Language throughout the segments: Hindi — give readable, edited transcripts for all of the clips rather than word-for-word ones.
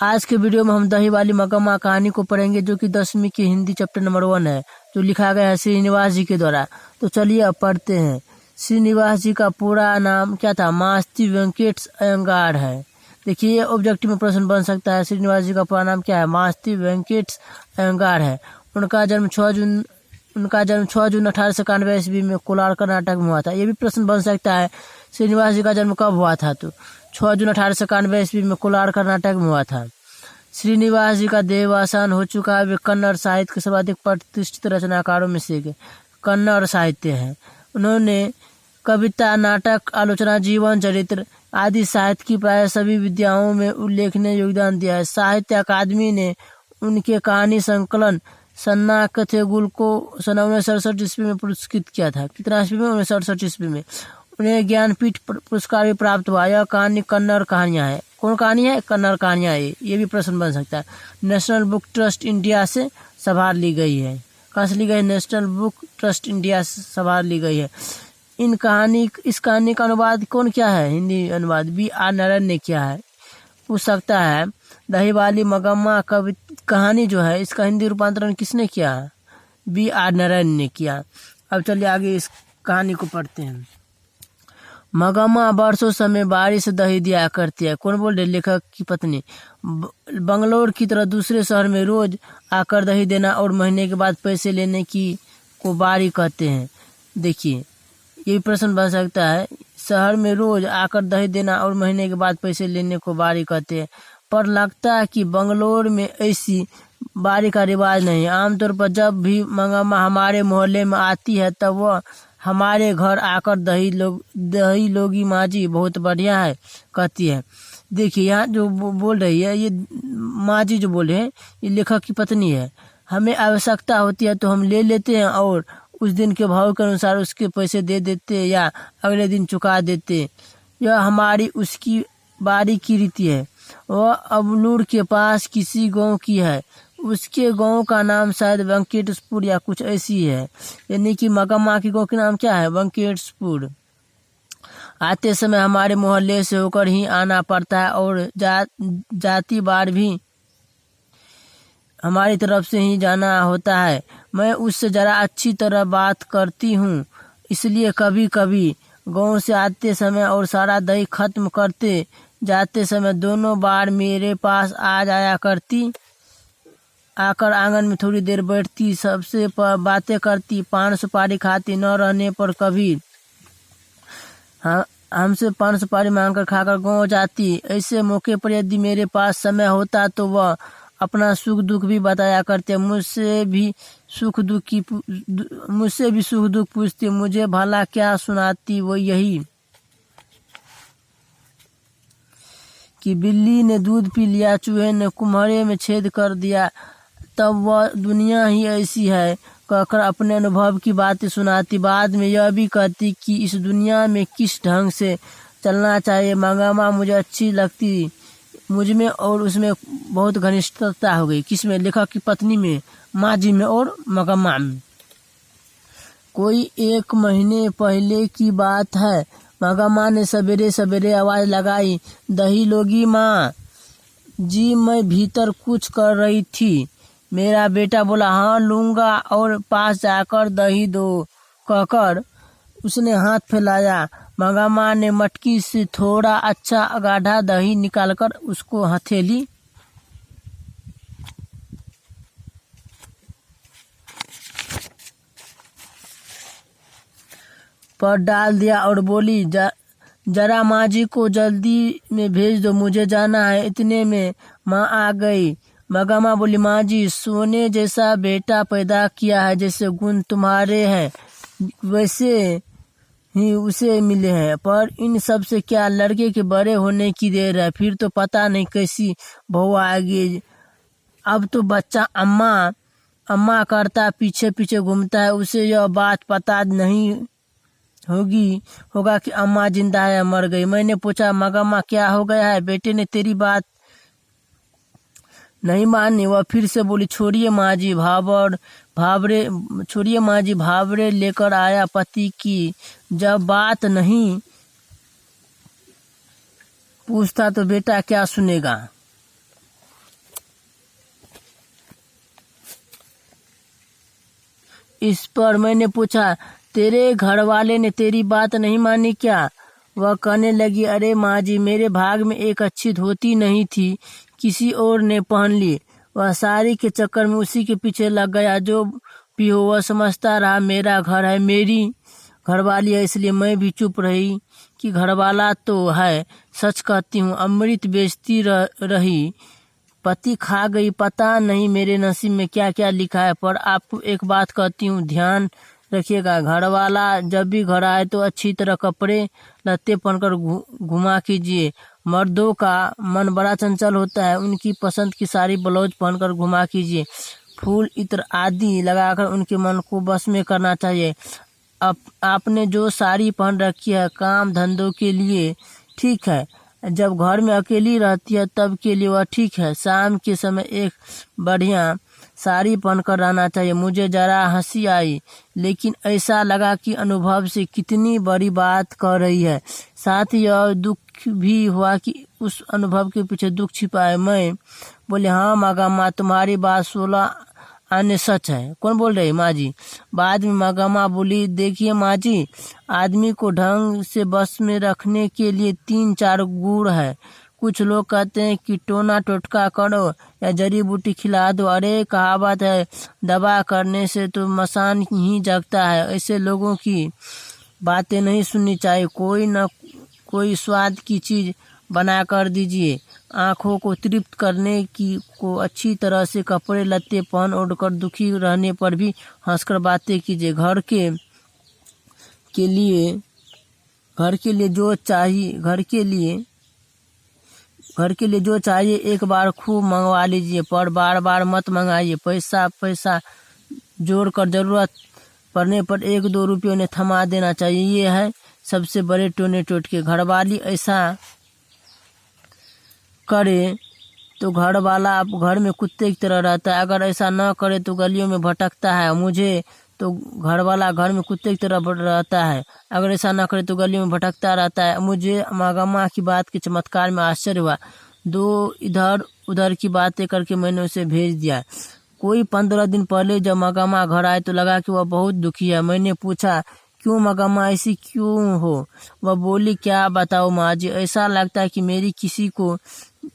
आज के वीडियो में हम दही वाली मगम्मा कहानी को पढ़ेंगे, जो कि 10वीं की हिंदी चैप्टर नंबर 1 है, जो लिखा गया है श्रीनिवास जी के द्वारा। तो चलिए अब पढ़ते हैं। श्रीनिवास जी का पूरा नाम क्या था? मास्ती वेंकटेश अयंगार है। देखिए, ये ऑब्जेक्टिव में प्रश्न बन सकता है। श्रीनिवास जी का पूरा नाम क्या है? मास्ती वेंकटेश अयंगार है। उनका जन्म 6 जून 1891 ईस्वी में कोलार कर्नाटक में हुआ था। ये भी प्रश्न बन सकता है, श्रीनिवास जी का जन्म कब हुआ था? तो 6 जून 1891 ईस्वी में कोलार कर्नाटक में हुआ था। श्रीनिवास जी का देहावसान हो चुका है। वे कन्नड़ साहित्य के सर्वाधिक प्रतिष्ठित रचनाकारों में से कन्नड़ साहित्य है। उन्होंने कविता, नाटक, आलोचना, जीवन चरित्र आदि साहित्य की प्राय सभी विधाओं में उल्लेखनीय योगदान दिया है। साहित्य अकादमी ने उनके कहानी संकलन सन्ना कथेगुल को 1967 ईस्वी में पुरस्कृत किया था। कितना ईस्वी में? 1967 ईस्वी में। उन्हें ज्ञानपीठ पुरस्कार भी प्राप्त हुआ। यह कहानी कन्नड़ कहानियाँ है। कौन कहानी है? कन्नड़ कहानियाँ है। ये भी प्रश्न बन सकता है। नेशनल बुक ट्रस्ट इंडिया से संभाल ली गई है। कहाँ से ली गई? नेशनल बुक ट्रस्ट इंडिया से संभाल ली गई है। इस कहानी का अनुवाद कौन किया है? हिंदी अनुवाद B.R. नारायण ने किया है। पूछ सकता है, दही वाली मगम्मा कहानी जो है, इसका हिंदी रूपांतरण किसने किया? B.R. नारायण ने किया। अब चलिए आगे इस कहानी को पढ़ते हैं। मगम्मा वर्षों समय बारिश से दही दिया करती है। कौन बोल रहे? लेखक की पत्नी। बंगलोर की तरह दूसरे शहर में रोज आकर दही देना और महीने के बाद पैसे लेने की को बारी कहते हैं। देखिए, ये प्रश्न बन सकता है। शहर में रोज आकर दही देना और महीने के बाद पैसे लेने को बारी कहते हैं, पर लगता है कि बंगलोर में ऐसी बारी का रिवाज नहीं। आमतौर पर जब भी मगम्मा हमारे मोहल्ले में आती है, तब वह हमारे घर आकर दही लोगी माँ जी बहुत बढ़िया है कहती है। देखिए, यहाँ जो बोल रही है, ये माँ जी जो बोल रहे हैं, ये लेखक की पत्नी है। हमें आवश्यकता होती है तो हम ले लेते हैं और उस दिन के भाव के अनुसार उसके पैसे दे देते या अगले दिन चुका देते। यह हमारी उसकी बारी की रीति है। वह अबलूर के पास किसी गांव की है। उसके गांव का नाम शायद वेंकटेशपुर या कुछ ऐसी है। यानी कि मगम्मा के गांव का नाम क्या है? वेंकटेशपुर। आते समय हमारे मोहल्ले से होकर ही आना पड़ता है और जाती बार भी हमारी तरफ से ही जाना होता है। मैं उससे जरा अच्छी तरह बात करती हूँ, इसलिए कभी कभी गांव से आते समय और सारा दही खत्म करते जाते समय दोनों बार मेरे पास आ जाया करती। आकर आंगन में थोड़ी देर बैठती, सबसे बातें करती, पान सुपारी खाती। न रहने पर कभी हमसे पान सुपारी मांगकर खाकर गाँव जाती। ऐसे मौके पर यदि मेरे पास समय होता तो वह अपना सुख दुख भी बताया करते। मुझसे भी सुख दुख पूछती। मुझे भला क्या सुनाती? वो यही कि बिल्ली ने दूध पी लिया, चूहे ने कुम्हारे में छेद कर दिया, तब वह दुनिया ही ऐसी है कहकर अपने अनुभव की बातें सुनाती। बाद में यह भी कहती कि इस दुनिया में किस ढंग से चलना चाहिए। मगम्मा मुझे अच्छी लगती। मुझ में और उसमें बहुत घनिष्ठता हो गई। किसमें? लेखक की पत्नी में, माँ जी में और मगम्मा में। कोई 1 महीने पहले की बात है। मगम्मा ने सवेरे सवेरे आवाज लगाई, दही लोगी माँ जी? मैं भीतर कुछ कर रही थी। मेरा बेटा बोला, हाँ लूंगा, और पास जाकर दही दो कहकर उसने हाथ फैलाया। मगम्मा ने मटकी से थोड़ा अच्छा गाढ़ा दही निकालकर उसको हथेली पर डाल दिया और बोली, जरा माँ जी को जल्दी में भेज दो, मुझे जाना है। इतने में माँ आ गई। मगम्मा बोली, माँ जी, सोने जैसा बेटा पैदा किया है। जैसे गुण तुम्हारे हैं वैसे ही उसे मिले हैं, पर इन सब से क्या लड़के के बड़े होने की देर है। फिर तो पता नहीं कैसी बहू आएगी। अब तो बच्चा अम्मा करता पीछे पीछे घूमता है। उसे यह बात पता नहीं होगा कि अम्मा जिंदा है या मर गई। मैंने पूछा, मगम्मा क्या हो गया है? बेटे ने तेरी बात नहीं मानी। वह फिर से बोली, छोड़िए माँ जी, भावरे लेकर आया पति की। जब बात नहीं पूछता तो बेटा क्या सुनेगा। इस पर मैंने पूछा, तेरे घर वाले ने तेरी बात नहीं मानी क्या? वह कहने लगी, अरे माँ जी, मेरे भाग में एक अच्छी धोती नहीं थी, किसी और ने पहन ली। वह साड़ी के चक्कर में उसी के पीछे लग गया। जो भी हो वह समझता रहा मेरा घर है, मेरी घरवाली है, इसलिए मैं भी चुप रही कि घरवाला तो है। सच कहती हूँ, अमृत बेचती रही, पति खा गई। पता नहीं मेरे नसीब में क्या क्या लिखा है। पर आपको एक बात कहती हूँ, ध्यान रखिएगा, घरवाला जब भी घर आए तो अच्छी तरह कपड़े लत्ते पहनकर घुमा कीजिए। मर्दों का मन बड़ा चंचल होता है, उनकी पसंद की साड़ी ब्लाउज पहनकर घुमा कीजिए। फूल इत्र आदि लगाकर उनके मन को बस में करना चाहिए। आपने जो साड़ी पहन रखी है काम धंधों के लिए ठीक है, जब घर में अकेली रहती है तब के लिए वह ठीक है। शाम के समय एक बढ़िया साड़ी पहनकर रहना चाहिए। मुझे जरा हंसी आई, लेकिन ऐसा लगा कि अनुभव से कितनी बड़ी बात कह रही है। साथ ही यह दुख भी हुआ कि उस अनुभव के पीछे दुख छिपा है। मैं बोले, हाँ माँ, तुम्हारी बात 16 आने सच है। कौन बोल रही? माँ जी। बाद में माँ बोली, देखिए माँ जी, आदमी को ढंग से बस में रखने के लिए 3-4 गुण है। कुछ लोग कहते हैं कि टोना टोटका करो या जड़ी बूटी खिला दो। अरे कहावत है, दवा करने से तो मसान ही जगता है। ऐसे लोगों की बातें नहीं सुननी चाहिए। कोई न कोई स्वाद की चीज बना कर दीजिए। आँखों को तृप्त करने की को अच्छी तरह से कपड़े लत्ते पहन ओढ़ कर दुखी रहने पर भी हंसकर बातें कीजिए। घर के लिए जो चाहिए एक बार खूब मंगवा लीजिए, पर बार बार मत मंगाइए। पैसा जोड़ कर जरूरत पड़ने पर 1-2 रुपये उन्हें थमा देना चाहिए। ये है सबसे बड़े टोने टोटके। घरवाली ऐसा करे तो घर वाला आप घर में कुत्ते की तरह रहता है, अगर ऐसा न करे तो गलियों में भटकता है। मुझे तो घर वाला घर में कुत्ते की तरह रहता है, अगर ऐसा न करे तो गलियों में भटकता रहता है। मुझे माँ की बात के चमत्कार में आश्चर्य हुआ। 2 इधर उधर की बातें करके मैंने उसे भेज दिया। कोई 15 दिन पहले जब माँ घर आए तो लगा कि वह बहुत दुखी है। मैंने पूछा, क्यों माँ ऐसी क्यों हो? वह बोली, क्या बताओ माँ जी, ऐसा लगता है कि मेरी किसी को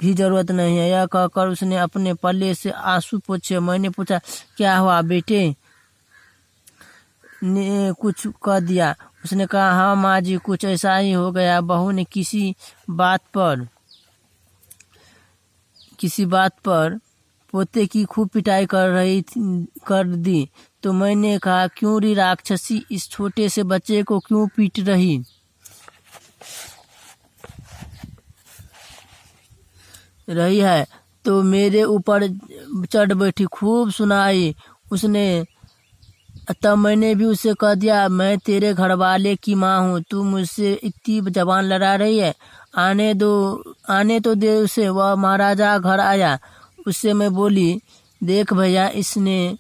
भी जरूरत नहीं है। यह कहकर उसने अपने पल्ले से आंसू पोंछे। मैंने पूछा, क्या हुआ बेटे? ने कुछ कह दिया? उसने कहा, हाँ माँ जी, कुछ ऐसा ही हो गया। बहू ने किसी बात पर पोते की खूब पिटाई कर दी। तो मैंने कहा, क्यों री राक्षसी, इस छोटे से बच्चे को क्यों पीट रही है? तो मेरे ऊपर चढ़ बैठी, खूब सुनाई उसने। तब मैंने भी उसे कह दिया, मैं तेरे घरवाले की माँ हूँ, तू मुझसे इतनी जबान लड़ा रही है, आने तो दे उसे। वह महाराजा घर आया, उससे मैं बोली, देख भैया, इसने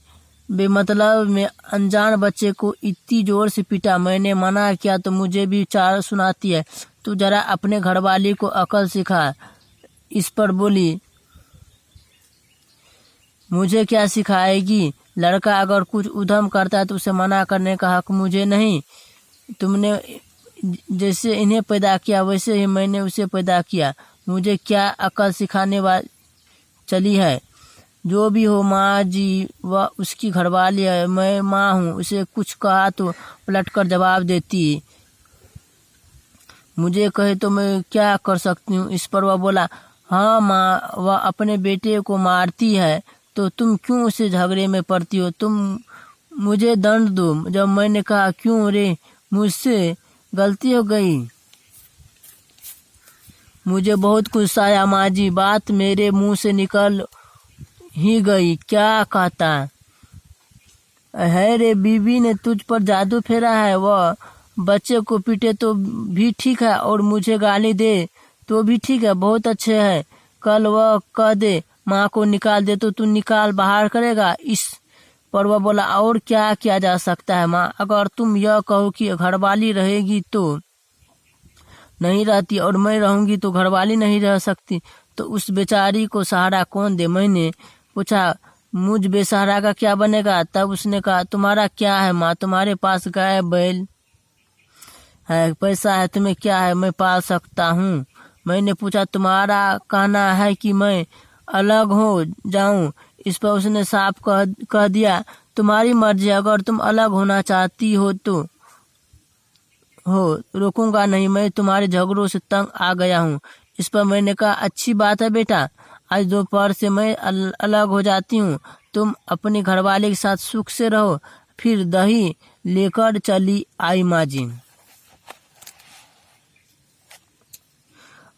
बेमतलब में अनजान बच्चे को इतनी जोर से पीटा। मैंने मना किया तो मुझे भी चार सुनाती है। तू जरा अपने घरवाली को अकल सिखा। इस पर बोली, मुझे क्या सिखाएगी? लड़का अगर कुछ उधम करता है तो उसे मना करने का हक मुझे नहीं। तुमने जैसे इन्हें पैदा किया वैसे ही मैंने उसे पैदा किया। मुझे क्या अकल सिखाने चली है? जो भी हो माँ जी, वह उसकी घरवाली है, मैं माँ हूँ। उसे कुछ कहा तो पलटकर जवाब देती। मुझे कहे तो मैं क्या कर सकती हूँ? इस पर वह बोला, हाँ माँ, वह अपने बेटे को मारती है तो तुम क्यों उसे झगड़े में पड़ती हो? तुम मुझे दंड दो। जब मैंने कहा, क्यों रे, मुझसे गलती हो गई। मुझे बहुत गुस्सा आया माँ जी, बात मेरे मुंह से निकल ही गई। क्या कहता है रे, बीबी ने तुझ पर जादू फेरा है। वह बच्चे को पीटे तो भी ठीक है और मुझे गाली दे तो भी ठीक है, बहुत अच्छे है। कल वह कह दे माँ को निकाल दे तो तू निकाल बाहर करेगा? इस पर वह बोला, और क्या किया जा सकता है माँ? अगर तुम यह कहो कि घरवाली रहेगी तो नहीं रहती और मैं रहूंगी तो घरवाली नहीं रह सकती, तो उस बेचारी को सहारा कौन दे? मैंने पूछा, मुझ बेसहारा का क्या बनेगा। तब उसने कहा, तुम्हारा क्या है माँ, तुम्हारे पास गाय बैल है, पैसा है, तुम्हें क्या है, मैं पाल सकता हूँ। मैंने पूछा, तुम्हारा कहना है कि मैं अलग हो जाऊं। इस पर उसने साफ कह दिया, तुम्हारी मर्जी, अगर तुम अलग होना चाहती हो तो रोकूंगा नहीं, मैं तुम्हारे झगड़ों से तंग आ गया हूँ। इस पर मैंने कहा, अच्छी बात है बेटा, आज दोपहर से मैं अलग हो जाती हूँ, तुम अपने घरवाले के साथ सुख से रहो। फिर दही लेकर चली आई माँ जी।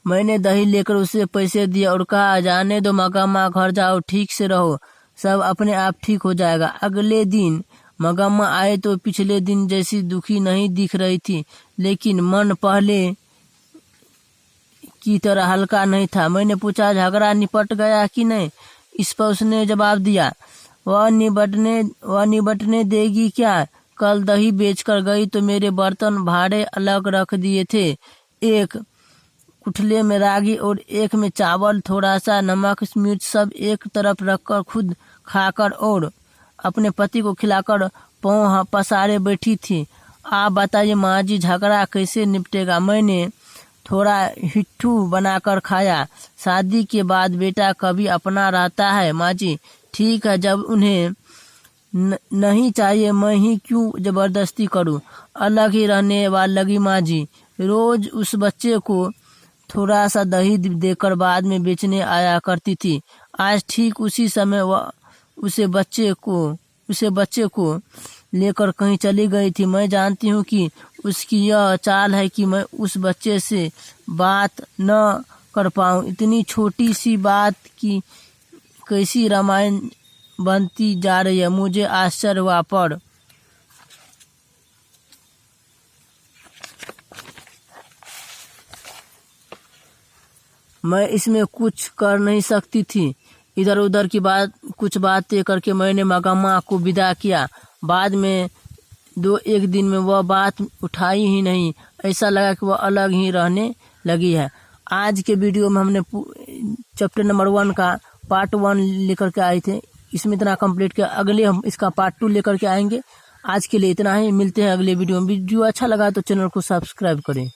मैंने दही लेकर उसे पैसे दिए और कहा, जाने दो मगम्मा, घर जाओ, ठीक से रहो, सब अपने आप ठीक हो जाएगा। अगले दिन मगम्मा आए तो पिछले दिन जैसी दुखी नहीं दिख रही थी, लेकिन मन पहले की तरह हल्का नहीं था। मैंने पूछा, झगड़ा निपट गया कि नहीं। इस पर उसने जवाब दिया, वह निपटने देगी क्या, कल दही बेचकर गई तो मेरे बर्तन भाड़े अलग रख दिए थे, एक कुठले में रागी और एक में चावल, थोड़ा सा नमक मिर्च सब एक तरफ रखकर खुद खाकर और अपने पति को खिलाकर पाँव पसारे बैठी थी। आप बताइए माँ जी, झगड़ा कैसे निपटेगा। मैंने थोड़ा हिट्ठू बनाकर खाया। शादी के बाद बेटा कभी अपना रहता है माँ जी। ठीक है, जब उन्हें नहीं चाहिए मैं ही क्यों जबरदस्ती करूं। अलग ही रहने लगी माँ जी। रोज उस बच्चे को थोड़ा सा दही देकर बाद में बेचने आया करती थी। आज ठीक उसी समय वह उसे बच्चे को लेकर कहीं चली गई थी। मैं जानती हूँ कि उसकी यह चाल है कि मैं उस बच्चे से बात न कर पाऊँ। इतनी छोटी सी बात की कैसी रामायण बनती जा रही है, मुझे आश्चर्य हुआ। पर मैं इसमें कुछ कर नहीं सकती थी। इधर उधर की कुछ बातें करके मैंने मगम्मा को विदा किया। बाद में 2-1 दिन में वह बात उठाई ही नहीं। ऐसा लगा कि वह अलग ही रहने लगी है। आज के वीडियो में हमने चैप्टर नंबर 1 का पार्ट 1 लेकर के आए थे, इसमें इतना कंप्लीट किया। अगले हम इसका पार्ट 2 लेकर के आएंगे। आज के लिए इतना ही, मिलते हैं अगले वीडियो में। वीडियो अच्छा लगा तो चैनल को सब्सक्राइब करें।